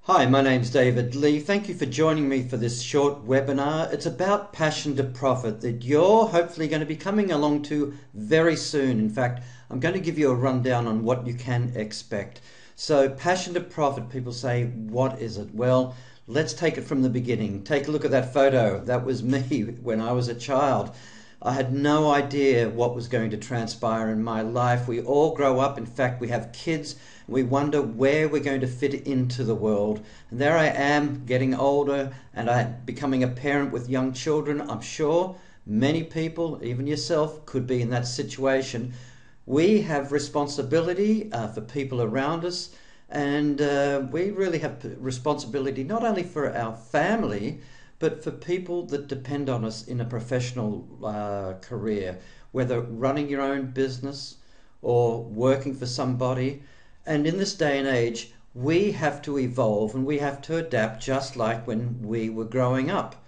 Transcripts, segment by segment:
Hi, my name's David Lee. Thank you for joining me for this short webinar. It's about Passion to Profit that you're hopefully going to be coming along to very soon. In fact, I'm going to give you a rundown on what you can expect. So Passion to Profit, people say, what is it? Well, let's take it from the beginning. Take a look at that photo. That was me when I was a child. I had no idea what was going to transpire in my life. We all grow up. In fact, we have kids. We wonder where we're going to fit into the world. And there I am, getting older, and I'm becoming a parent with young children. I'm sure many people, even yourself, could be in that situation. We have responsibility for people around us, and we really have responsibility not only for our family, but for people that depend on us in a professional career, whether running your own business or working for somebody. And in this day and age, we have to evolve and we have to adapt just like when we were growing up.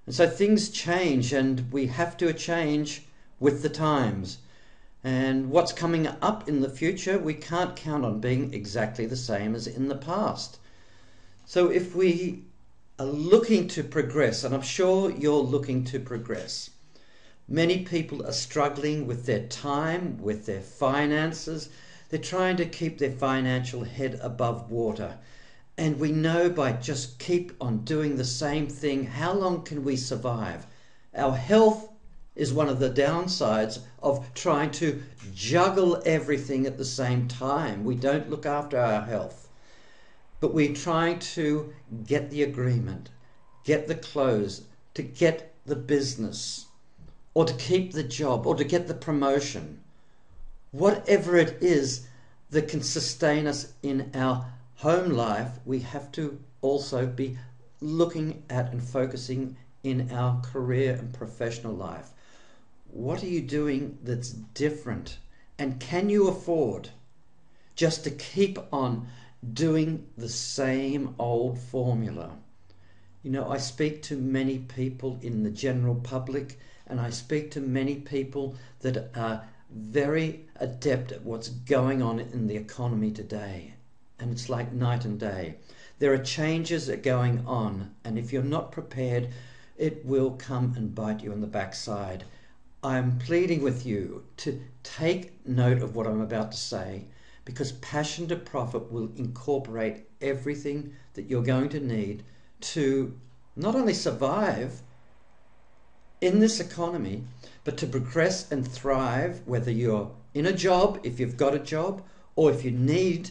And so things change and we have to change with the times. And what's coming up in the future, we can't count on being exactly the same as in the past. So if we are looking to progress, and I'm sure you're looking to progress, many people are struggling with their time, with their finances. They're trying to keep their financial head above water. And we know by just keep on doing the same thing, how long can we survive? Our health is one of the downsides of trying to juggle everything at the same time. We don't look after our health, but we're trying to get the agreement, get the close, to get the business, or to keep the job, or to get the promotion. Whatever it is that can sustain us in our home life, we have to also be looking at and focusing in our career and professional life. What are you doing that's different? And can you afford just to keep on doing the same old formula? You know, I speak to many people in the general public, and I speak to many people that are very adept at what's going on in the economy today, and it's like night and day. There are changes that are going on, and if you're not prepared, it will come and bite you in the backside. I'm pleading with you to take note of what I'm about to say, because Passion to Profit will incorporate everything that you're going to need to not only survive in this economy, but to progress and thrive, whether you're in a job, if you've got a job, or if you need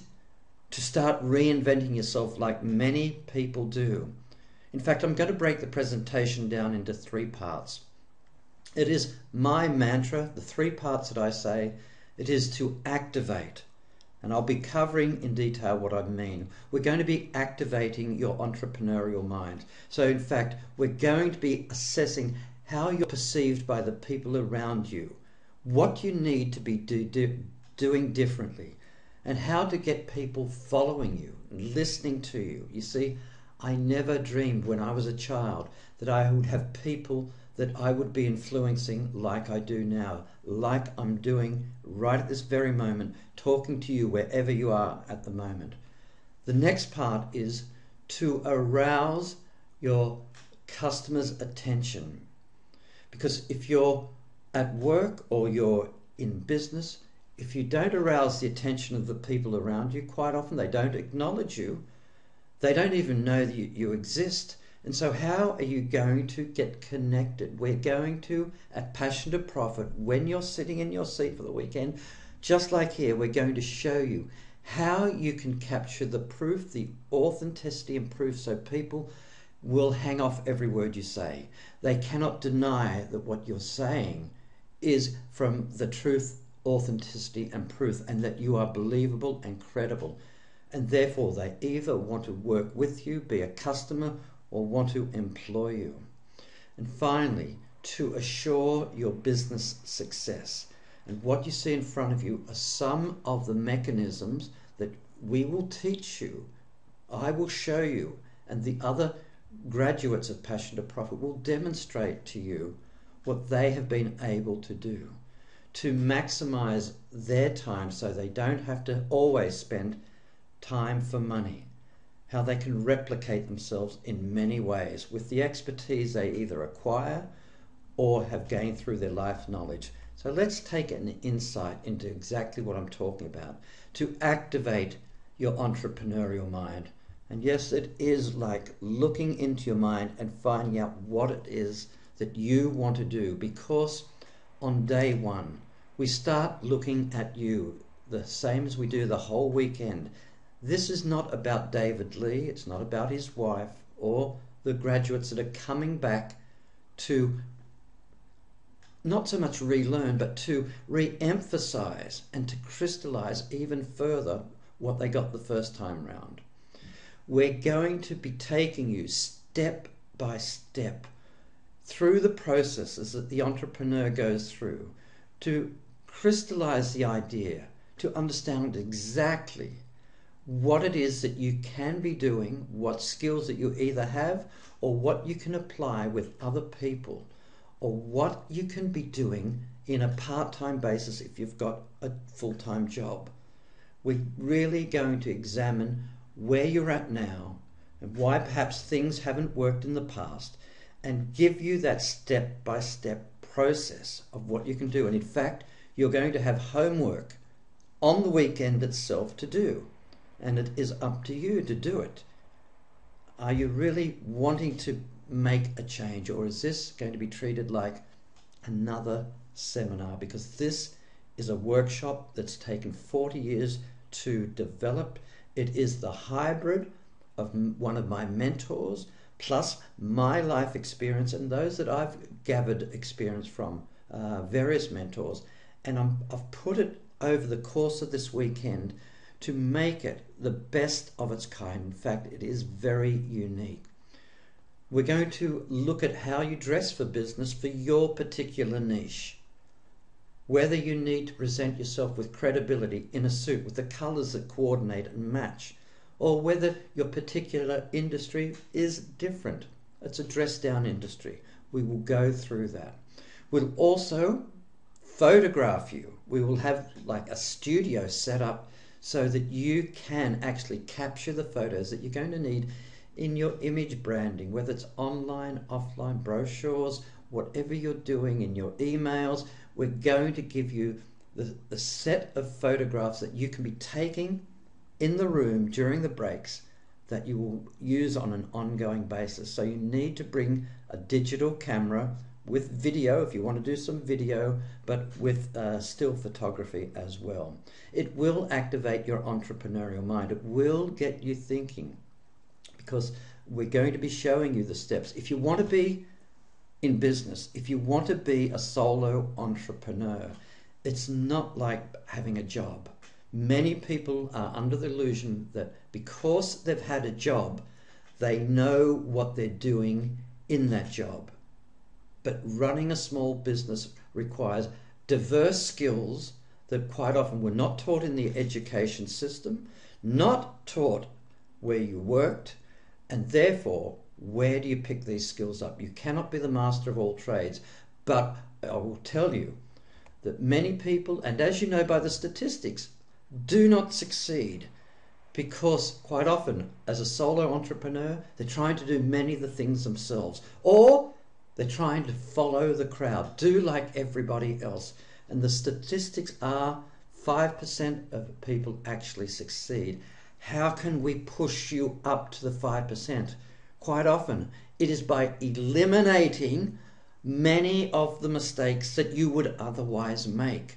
to start reinventing yourself like many people do. In fact, I'm going to break the presentation down into 3 parts. It is my mantra, the 3 parts that I say. It is to activate, and I'll be covering in detail what I mean. We're going to be activating your entrepreneurial mind. So in fact, we're going to be assessing how you're perceived by the people around you, what you need to be doing differently, and how to get people following you and listening to you. You see, I never dreamed when I was a child that I would have people that I would be influencing like I do now, like I'm doing right at this very moment, talking to you wherever you are at the moment. The next part is to arouse your customers' attention. Because if you're at work or you're in business, if you don't arouse the attention of the people around you, quite often they don't acknowledge you. They don't even know that you exist. And so how are you going to get connected? We're going to, at Passion to Profit, when you're sitting in your seat for the weekend, just like here, we're going to show you how you can capture the proof, the authenticity and proof, so people will hang off every word you say. They cannot deny that what you're saying is from the truth, authenticity and proof, and that you are believable and credible. And therefore they either want to work with you, be a customer, or want to employ you. And finally, to assure your business success. And what you see in front of you are some of the mechanisms that we will teach you, I will show you, and the other graduates of Passion to Profit will demonstrate to you what they have been able to do to maximize their time so they don't have to always spend time for money. how they can replicate themselves in many ways with the expertise they either acquire or have gained through their life knowledge. So let's take an insight into exactly what I'm talking about to activate your entrepreneurial mind. And yes, it is like looking into your mind and finding out what it is that you want to do, because on day one, we start looking at you the same as we do the whole weekend. This is not about David Lee, it's not about his wife or the graduates that are coming back to not so much relearn, but to re-emphasize and to crystallize even further what they got the first time round. We're going to be taking you step by step through the processes that the entrepreneur goes through to crystallize the idea, to understand exactly what it is that you can be doing, what skills that you either have or what you can apply with other people, or what you can be doing in a part-time basis if you've got a full-time job. We're really going to examine where you're at now and why perhaps things haven't worked in the past, and give you that step-by-step process of what you can do. And in fact, you're going to have homework on the weekend itself to do, and it is up to you to do it. Are you really wanting to make a change, or is this going to be treated like another seminar? Because this is a workshop that's taken 40 years to develop. It is the hybrid of one of my mentors plus my life experience and those that I've gathered experience from various mentors, and I've put it over the course of this weekend to make it the best of its kind. In fact, it is very unique. We're going to look at how you dress for business for your particular niche. Whether you need to present yourself with credibility in a suit with the colors that coordinate and match, or whether your particular industry is different. It's a dress-down industry. We will go through that. We'll also photograph you. We will have like a studio set up so that you can actually capture the photos that you're going to need in your image branding, whether it's online, offline, brochures, whatever you're doing in your emails. We're going to give you the set of photographs that you can be taking in the room during the breaks that you will use on an ongoing basis. So you need to bring a digital camera with video if you want to do some video, but with still photography as well. It will activate your entrepreneurial mind. It will get you thinking, because we're going to be showing you the steps. If you want to be in business, if you want to be a solo entrepreneur, it's not like having a job. Many people are under the illusion that because they've had a job, they know what they're doing in that job. But running a small business requires diverse skills that quite often were not taught in the education system, not taught where you worked, and therefore, where do you pick these skills up? You cannot be the master of all trades. But I will tell you that many people, and as you know by the statistics, do not succeed because quite often as a solo entrepreneur, they're trying to do many of the things themselves, or they're trying to follow the crowd, do like everybody else. And the statistics are 5% of people actually succeed. How can we push you up to the 5%? Quite often it is by eliminating many of the mistakes that you would otherwise make.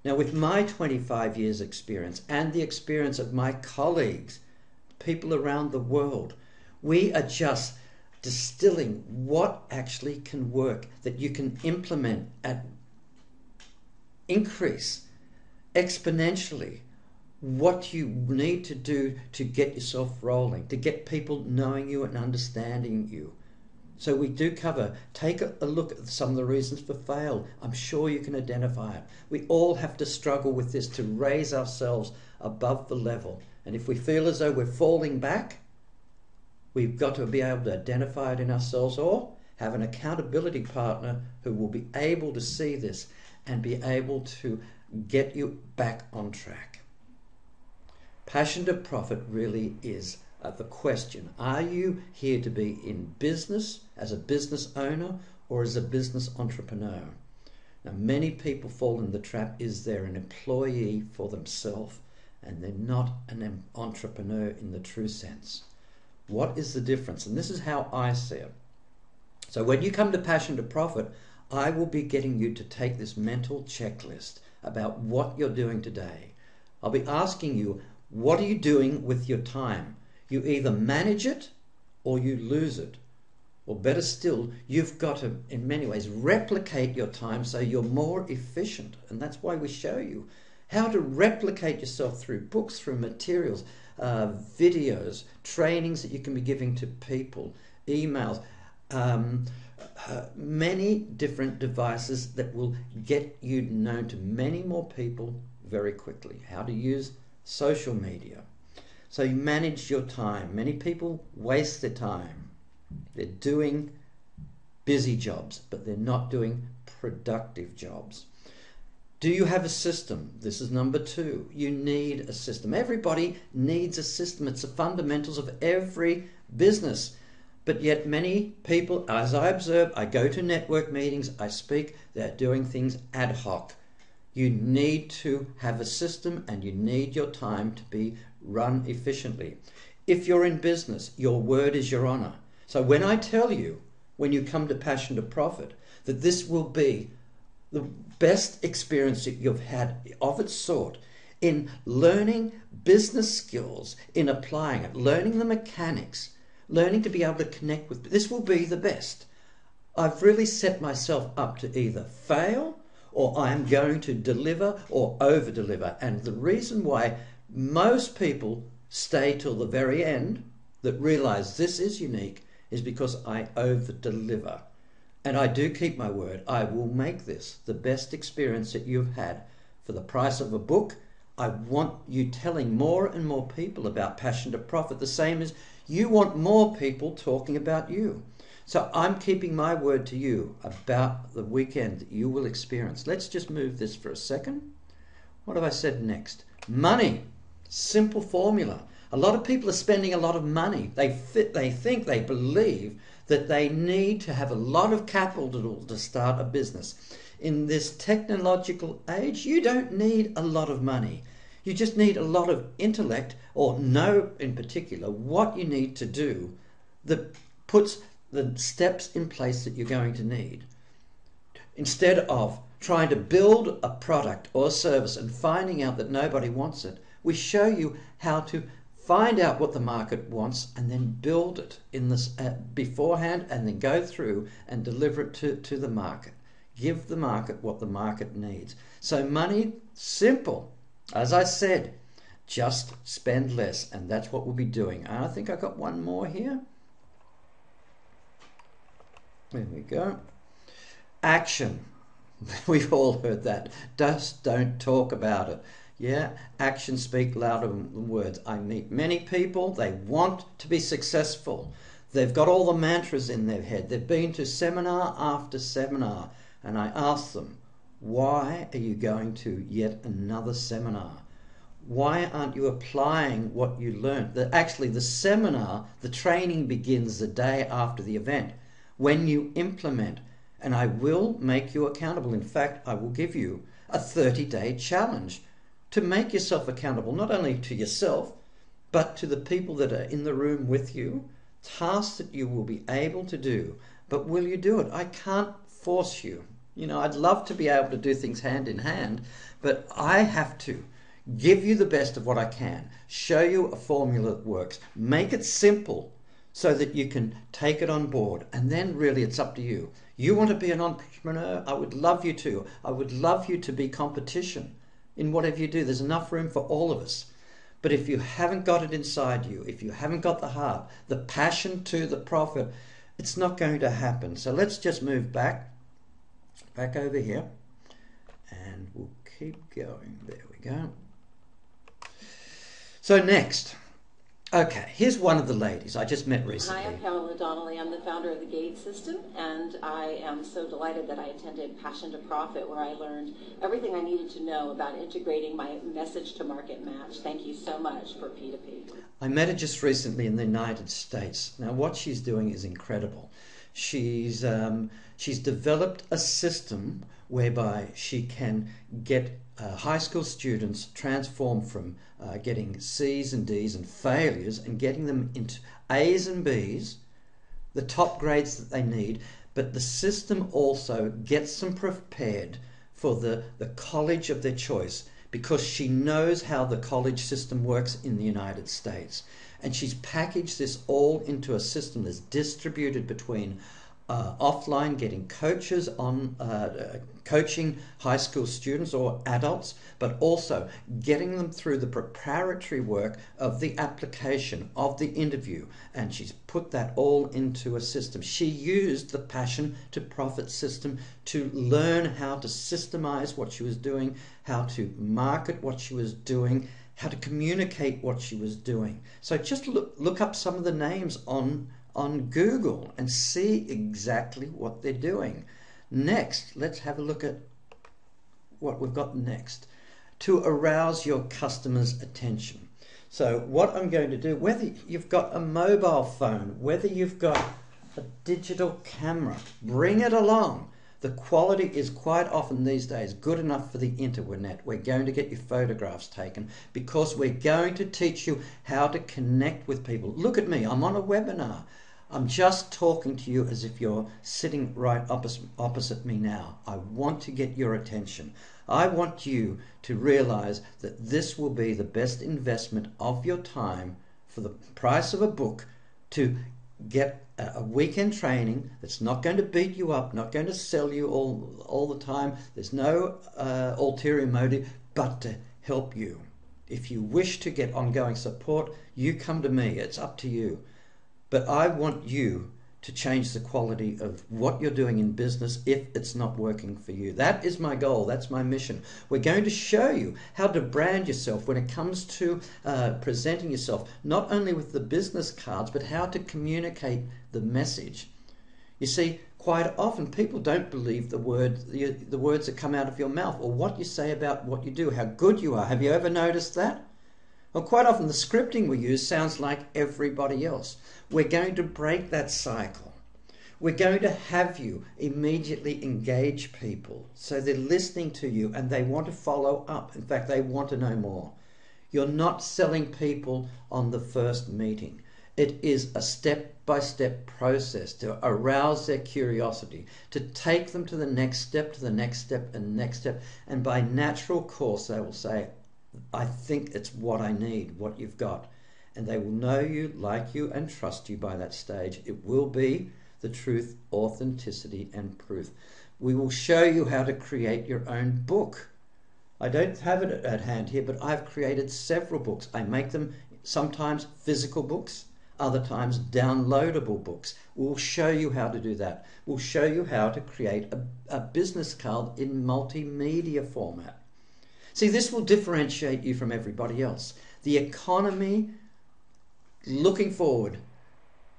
Now, with my 25 years experience and the experience of my colleagues, people around the world, we are just distilling what actually can work, that you can implement at increase exponentially what you need to do to get yourself rolling, to get people knowing you and understanding you. So we do cover, take a look at some of the reasons for fail. I'm sure you can identify it. We all have to struggle with this to raise ourselves above the level. And if we feel as though we're falling back, we've got to be able to identify it in ourselves, or have an accountability partner who will be able to see this and be able to get you back on track. Passion to Profit really is the question, are you here to be in business as a business owner or as a business entrepreneur? Now, many people fall in the trap, is they're an employee for themselves and they're not an entrepreneur in the true sense. What is the difference? And this is how I see it. So when you come to Passion to Profit, I will be getting you to take this mental checklist about what you're doing today. I'll be asking you, what are you doing with your time? You either manage it or you lose it. Or better still, you've got to, in many ways, replicate your time so you're more efficient. And that's why we show you how to replicate yourself through books, through materials, videos, trainings that you can be giving to people, emails, many different devices that will get you known to many more people very quickly. How to use social media. So you manage your time. Many people waste their time. They're doing busy jobs, but they're not doing productive jobs. Do you have a system? This is number 2. You need a system. Everybody needs a system. It's the fundamentals of every business. But yet many people, as I observe, I go to network meetings, I speak, they're doing things ad hoc. You need to have a system and you need your time to be run efficiently. If you're in business, your word is your honor. So when I tell you, when you come to Passion to Profit, that this will be the best experience that you've had of its sort in learning business skills, in applying it, learning the mechanics, learning to be able to connect with, this will be the best. I've really set myself up to either fail or I'm going to deliver or over-deliver. And the reason why most people stay till the very end that realize this is unique is because I over-deliver. And I do keep my word. I will make this the best experience that you've had for the price of a book. I want you telling more and more people about Passion to Profit, the same as you want more people talking about you. So I'm keeping my word to you about the weekend that you will experience. Let's just move this for a second. What have I said next? Money. Simple formula. A lot of people are spending a lot of money. They think, they believe that they need to have a lot of capital to start a business. In this technological age, you don't need a lot of money. You just need a lot of intellect, or know in particular what you need to do that puts the steps in place that you're going to need. Instead of trying to build a product or service and finding out that nobody wants it, we show you how to find out what the market wants and then build it in this beforehand, and then go through and deliver it to the market. Give the market what the market needs. So money, simple. As I said, just spend less, and that's what we'll be doing. And I think I got one more here. There we go. Action. We've all heard that. Just don't talk about it. Yeah, actions speak louder than words. I meet many people, they want to be successful. They've got all the mantras in their head. They've been to seminar after seminar, and I ask them, why are you going to yet another seminar? Why aren't you applying what you learned? Actually, the seminar, the training begins the day after the event, when you implement, and I will make you accountable. In fact, I will give you a 30-day challenge to make yourself accountable, not only to yourself, but to the people that are in the room with you, tasks that you will be able to do. But will you do it? I can't force you. You know, I'd love to be able to do things hand in hand, but I have to give you the best of what I can, show you a formula that works, make it simple so that you can take it on board, and then really it's up to you. You want to be an entrepreneur? I would love you to. I would love you to be competition in whatever you do. There's enough room for all of us. But if you haven't got it inside you, if you haven't got the heart, the passion to the profit, it's not going to happen. So let's just move back over here, and we'll keep going. There we go. So next, Okay, here's one of the ladies I just met recently. Hi, I'm Pamela Donnelly. I'm the founder of the GATE system, and I am so delighted that I attended Passion2Profit, where I learned everything I needed to know about integrating my message to market match. Thank you so much for P2P. I met her just recently in the United States. Now, what she's doing is incredible. She's developed a system whereby she can get high school students transformed from getting C's and D's and failures and getting them into A's and B's, the top grades that they need. But the system also gets them prepared for the college of their choice, because she knows how the college system works in the United States. And she's packaged this all into a system that's distributed between offline, getting coaches on coaching high school students or adults, but also getting them through the preparatory work of the application, of the interview. And she's put that all into a system. She used the Passion to Profit system to learn how to systemize what she was doing, how to market what she was doing, how to communicate what she was doing. So just look up some of the names on Google and see exactly what they're doing. Next, let's have a look at what we've got next. To arouse your customers' attention. So what I'm going to do, whether you've got a mobile phone, whether you've got a digital camera, bring it along. The quality is quite often these days good enough for the internet. We're going to get your photographs taken because we're going to teach you how to connect with people. Look at me, I'm on a webinar. I'm just talking to you as if you're sitting right opposite me now. I want to get your attention. I want you to realize that this will be the best investment of your time for the price of a book, to get a weekend training that's not going to beat you up, not going to sell you all the time. There's no ulterior motive, but to help you. If you wish to get ongoing support, you come to me. It's up to you. But I want you to change the quality of what you're doing in business if it's not working for you. That is my goal. That's my mission. We're going to show you how to brand yourself when it comes to presenting yourself, not only with the business cards, but how to communicate the message. You see, quite often people don't believe the words that come out of your mouth, or what you say about what you do, how good you are. Have you ever noticed that? Well, quite often the scripting we use sounds like everybody else. We're going to break that cycle. We're going to have you immediately engage people so they're listening to you and they want to follow up. In fact, they want to know more. You're not selling people on the first meeting. It is a step-by-step process to arouse their curiosity, to take them to the next step, to the next step, and next step. And by natural course, they will say, I think it's what I need, what you've got. And they will know you, like you, and trust you by that stage. It will be the truth, authenticity, and proof. We will show you how to create your own book. I don't have it at hand here, but I've created several books. I make them sometimes physical books, other times downloadable books. We'll show you how to do that. We'll show you how to create a business card in multimedia format. See, this will differentiate you from everybody else. The economy looking forward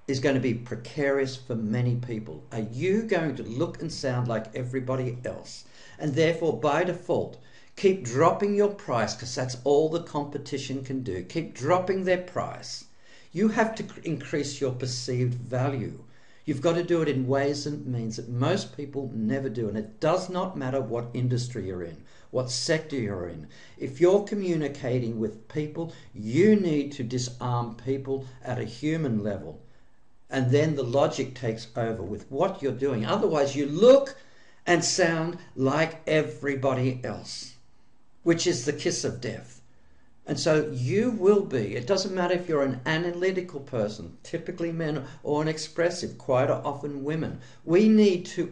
is going to be precarious for many people. Are you going to look and sound like everybody else? And therefore, by default, keep dropping your price, because that's all the competition can do. Keep dropping their price. You have to increase your perceived value. You've got to do it in ways and means that most people never do. And it does not matter what industry you're in, what sector you're in. If you're communicating with people, you need to disarm people at a human level. And then the logic takes over with what you're doing. Otherwise, you look and sound like everybody else, which is the kiss of death. And so you will be, it doesn't matter if you're an analytical person, typically men, or an expressive, quite often women. We need to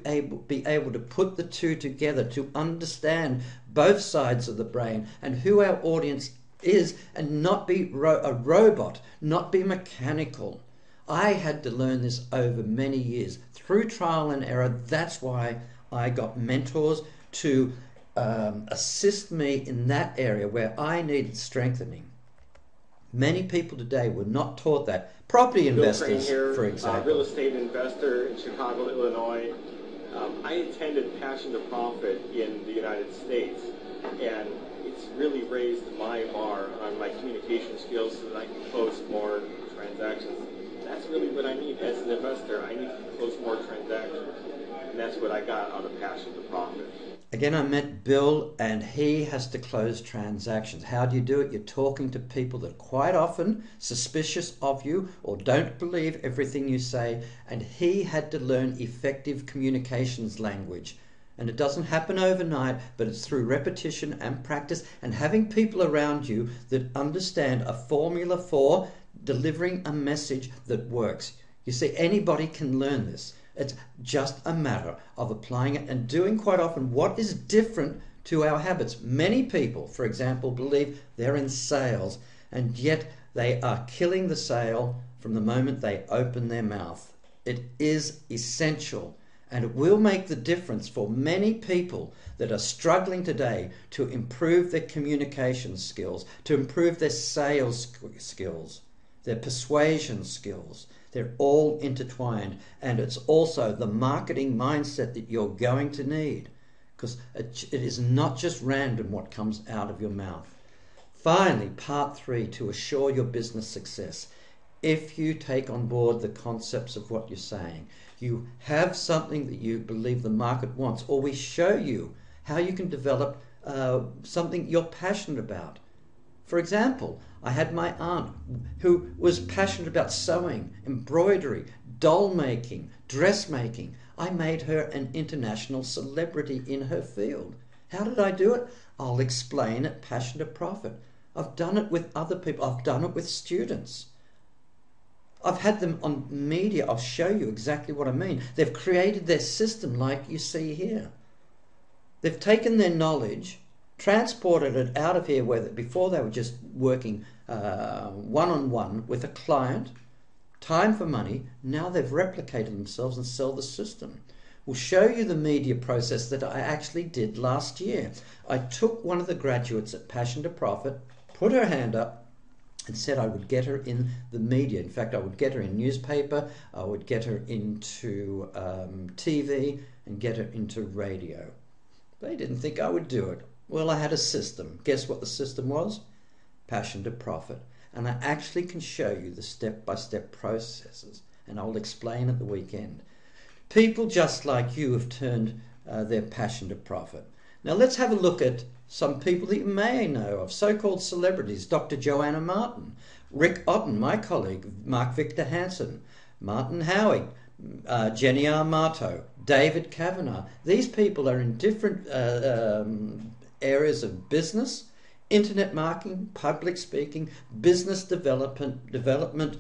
be able to put the two together to understand both sides of the brain and who our audience is, and not be a robot, not be mechanical. I had to learn this over many years through trial and error. That's why I got mentors to assist me in that area where I needed strengthening. Many people today were not taught that. Property investors, Here, for example. real estate investor in Chicago, Illinois. I attended Passion to Profit in the United States, and it's really raised my bar on my communication skills so that I can close more transactions. That's really what I need as an investor. I need to close more transactions, and that's what I got out of Passion to Profit. Again, I met Bill, and he has to close transactions. How do you do it? You're talking to people that are quite often suspicious of you or don't believe everything you say, and he had to learn effective communications language. And it doesn't happen overnight, but it's through repetition and practice and having people around you that understand a formula for delivering a message that works. You see, anybody can learn this. It's just a matter of applying it and doing quite often what is different to our habits. Many people, for example, believe they're in sales, and yet they are killing the sale from the moment they open their mouth. It is essential, and it will make the difference for many people that are struggling today to improve their communication skills, to improve their sales skills, their persuasion skills. They're all intertwined, and it's also the marketing mindset that you're going to need, because it is not just random what comes out of your mouth. Finally, part 3, to assure your business success. If you take on board the concepts of what you're saying, you have something that you believe the market wants, or we show you how you can develop something you're passionate about. For example, I had my aunt who was passionate about sewing, embroidery, doll making, dressmaking. I made her an international celebrity in her field. How did I do it? I'll explain at Passion to Profit. I've done it with other people. I've done it with students. I've had them on media. I'll show you exactly what I mean. They've created their system like you see here. They've taken their knowledge, transported it out of here where before they were just working one-on-one with a client, time for money. Now they've replicated themselves and sell the system. We'll show you the media process that I actually did last year. I took one of the graduates at Passion to Profit, put her hand up, and said I would get her in the media. In fact, I would get her in newspaper, I would get her into TV, and get her into radio. They didn't think I would do it. Well, I had a system. Guess what the system was? Passion to Profit. And I actually can show you the step-by-step processes, and I'll explain at the weekend. People just like you have turned their passion to profit. Now let's have a look at some people that you may know of, so-called celebrities. Dr. Joanna Martin, Rick Otten, my colleague, Mark Victor Hansen, Martin Howie, Jenny Armato, David Kavanagh. These people are in different areas of business, internet marketing, public speaking, business development,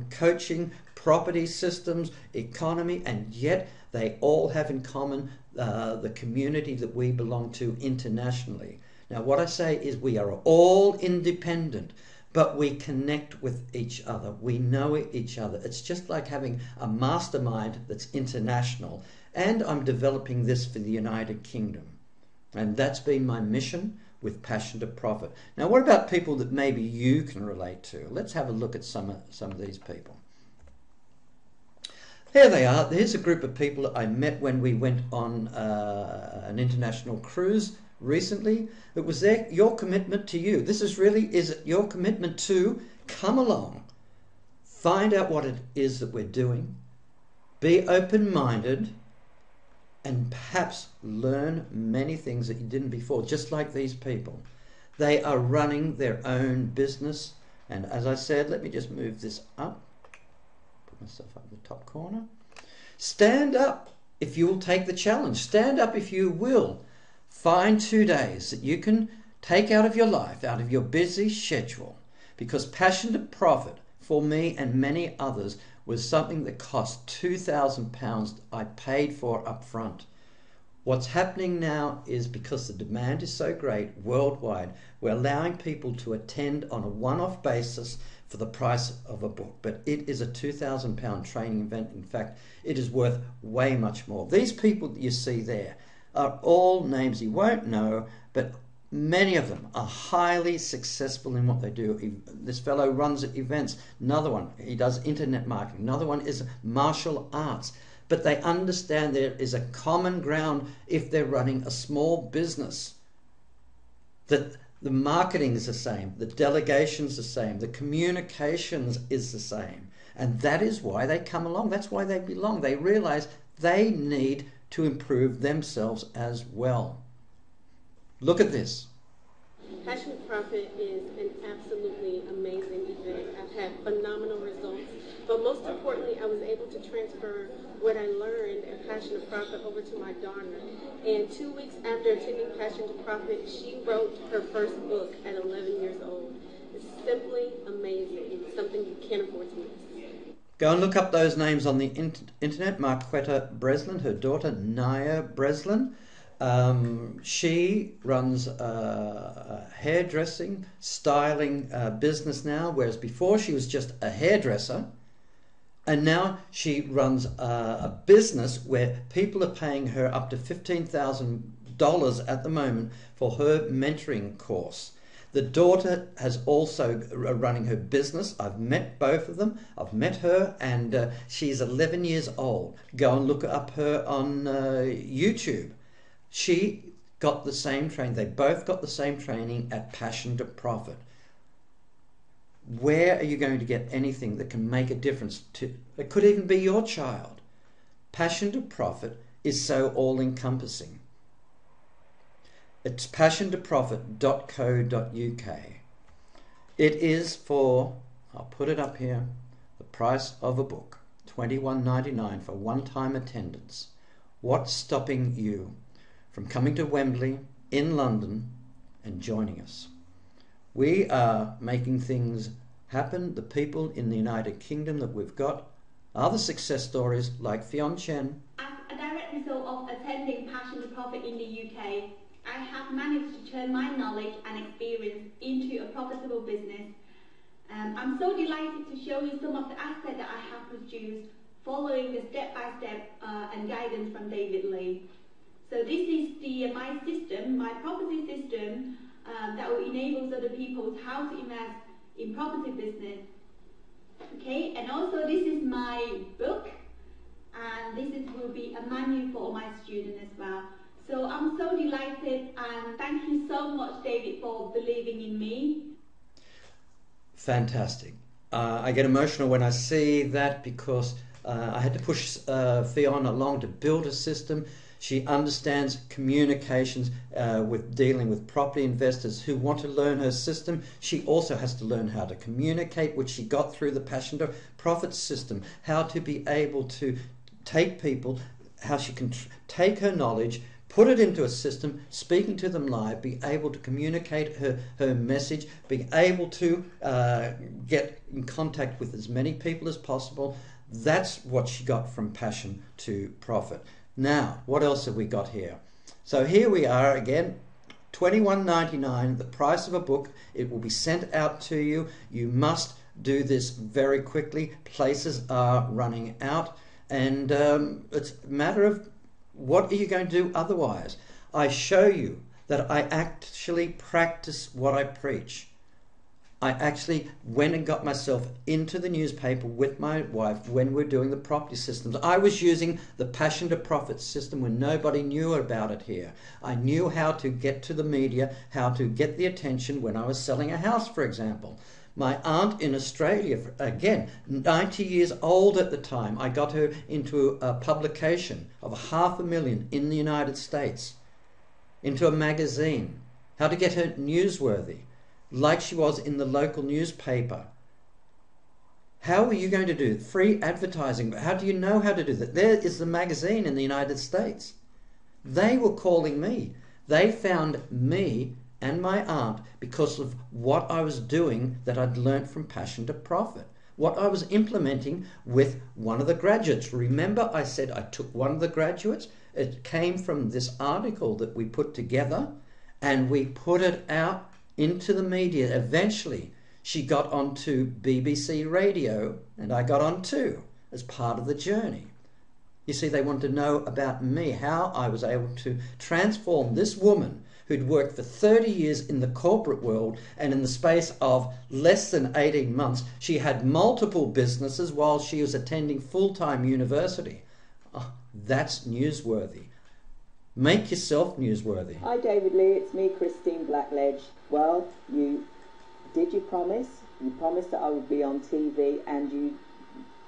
coaching, property systems, economy, and yet they all have in common the community that we belong to internationally. Now what I say is we are all independent, but we connect with each other. We know each other. It's just like having a mastermind that's international. And I'm developing this for the United Kingdom. And that's been my mission with Passion to Profit. Now, what about people that maybe you can relate to? Let's have a look at some of these people. Here they are. Here's a group of people that I met when we went on an international cruise recently. It was your commitment to you. This is your commitment to come along, find out what it is that we're doing, be open-minded, and perhaps learn many things that you didn't before, just like these people. They are running their own business. And as I said, let me just move this up. Put myself up in the top corner. Stand up if you will take the challenge. Stand up if you will. Find 2 days that you can take out of your life, out of your busy schedule. Because Passion to Profit, for me and many others, was something that cost £2,000 I paid for up front. What's happening now is because the demand is so great worldwide, we're allowing people to attend on a one-off basis for the price of a book. But it is a £2,000 training event. In fact, it is worth way much more. These people that you see there are all names you won't know, but Many of them are highly successful in what they do. This fellow runs events. Another one, he does internet marketing. Another one is martial arts. But they understand there is a common ground if they're running a small business. That the marketing is the same, the delegation's the same, the communications is the same. And that is why they come along. That's why they belong. They realize they need to improve themselves as well. Look at this. Passion2Profit is an absolutely amazing event. I've had phenomenal results, but most importantly, I was able to transfer what I learned at Passion2Profit over to my daughter. And 2 weeks after attending Passion2Profit, she wrote her first book at 11 years old. It's simply amazing. It's something you can't afford to miss. Go and look up those names on the internet. Marquetta Breslin, her daughter Naya Breslin. She runs a hairdressing, styling business now, whereas before she was just a hairdresser. And now she runs a business where people are paying her up to $15,000 at the moment for her mentoring course. The daughter has also running her business. I've met both of them. I've met her, and she's 11 years old. Go and look up her on YouTube. She got the same training. They both got the same training at Passion2Profit. Where are you going to get anything that can make a difference to? It could even be your child. Passion2Profit is so all-encompassing. It's passion2profit.co.uk. It is for, I'll put it up here, the price of a book, $21.99 for one-time attendance. What's stopping you from coming to Wembley in London and joining us? We are making things happen. The people in the United Kingdom that we've got are the success stories like Fionn Chen. As a direct result of attending Passion2Profit in the UK, I have managed to turn my knowledge and experience into a profitable business. I'm so delighted to show you some of the assets that I have produced following the step-by-step and guidance from David Lee. So this is my system, my property system, that will enable other people how to invest in property business. Okay, and also this is my book, and this will be a manual for all my students as well. So I'm so delighted, and thank you so much, David, for believing in me. Fantastic. I get emotional when I see that because I had to push Fionn along to build a system. She understands communications with dealing with property investors who want to learn her system. She also has to learn how to communicate, which she got through the Passion2Profit system, how to be able to take people, how she can take her knowledge, put it into a system, speaking to them live, be able to communicate her message, be able to get in contact with as many people as possible. That's what she got from Passion2Profit. Now, what else have we got here? So here we are again, $21.99, the price of a book. It will be sent out to you. You must do this very quickly. Places are running out, and it's a matter of what are you going to do otherwise. I show you that I actually practice what I preach. I actually went and got myself into the newspaper with my wife when we're doing the property systems. I was using the Passion2Profit system when nobody knew about it here. I knew how to get to the media, how to get the attention when I was selling a house, for example. My aunt in Australia, again, 90 years old at the time, I got her into a publication of 500,000 in the United States, into a magazine, how to get her newsworthy, like she was in the local newspaper. How are you going to do it? Free advertising, but how do you know how to do that? There is the magazine in the United States. They were calling me. They found me and my aunt because of what I was doing that I'd learned from Passion2Profit, what I was implementing with one of the graduates. Remember I said I took one of the graduates? It came from this article that we put together, and we put it out into the media. Eventually she got onto BBC Radio, and I got on too as part of the journey. You see, they wanted to know about me, how I was able to transform this woman who'd worked for 30 years in the corporate world, and in the space of less than 18 months, she had multiple businesses while she was attending full-time university. Oh, that's newsworthy. Make yourself newsworthy. Hi David Lee, it's me, Christine Blackledge. Well, you did your promise. You promised that I would be on TV, and you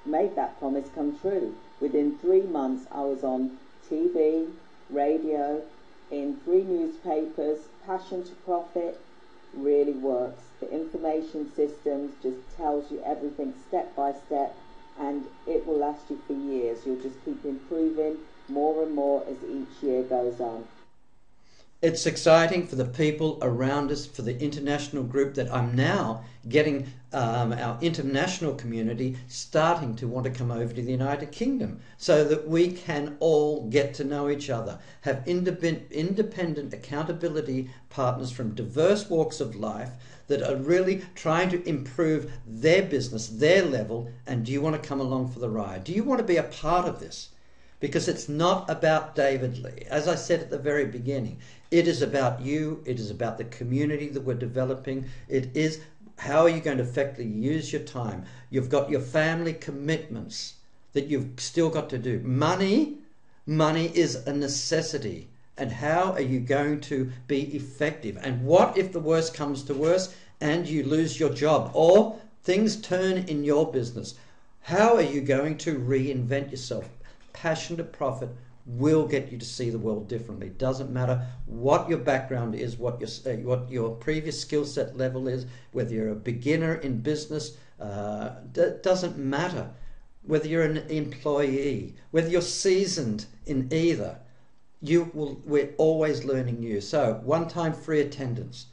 made that promise come true. Within 3 months I was on TV, radio, in 3 newspapers. Passion2Profit really works. The information systems just tells you everything step by step, and it will last you for years. You'll just keep improving more and more as each year goes on. It's exciting for the people around us, for the international group, that I'm now getting our international community starting to want to come over to the United Kingdom so that we can all get to know each other, have independent accountability partners from diverse walks of life that are really trying to improve their business, their level. And do you want to come along for the ride? Do you want to be a part of this? Because it's not about David Lee. As I said at the very beginning, it is about you. It is about the community that we're developing. It is how are you going to effectively use your time. You've got your family commitments that you've still got to do. Money is a necessity. And how are you going to be effective? And what if the worst comes to worst and you lose your job or things turn in your business? How are you going to reinvent yourself? Passion2Profit will get you to see the world differently. Doesn't matter what your background is, what your previous skill set level is, whether you're a beginner in business, doesn't matter whether you're an employee, whether you're seasoned in either. We're always learning new. So one-time free attendance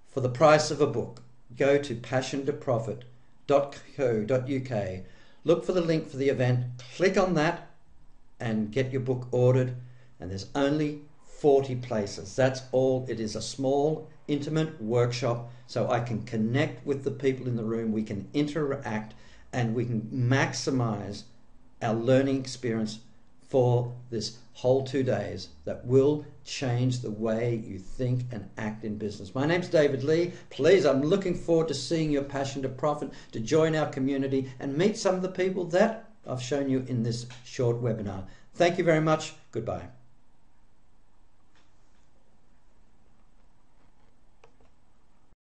for the price of a book. Go to passion2profit.co.uk. Look for the link for the event. Click on that and get your book ordered. And there's only 40 places. That's all. It is a small, intimate workshop so I can connect with the people in the room. We can interact and we can maximize our learning experience for this whole 2 days that will change the way you think and act in business. My name's David Lee. Please, I'm looking forward to seeing your Passion2Profit, to join our community and meet some of the people that I've shown you in this short webinar. Thank you very much. Goodbye.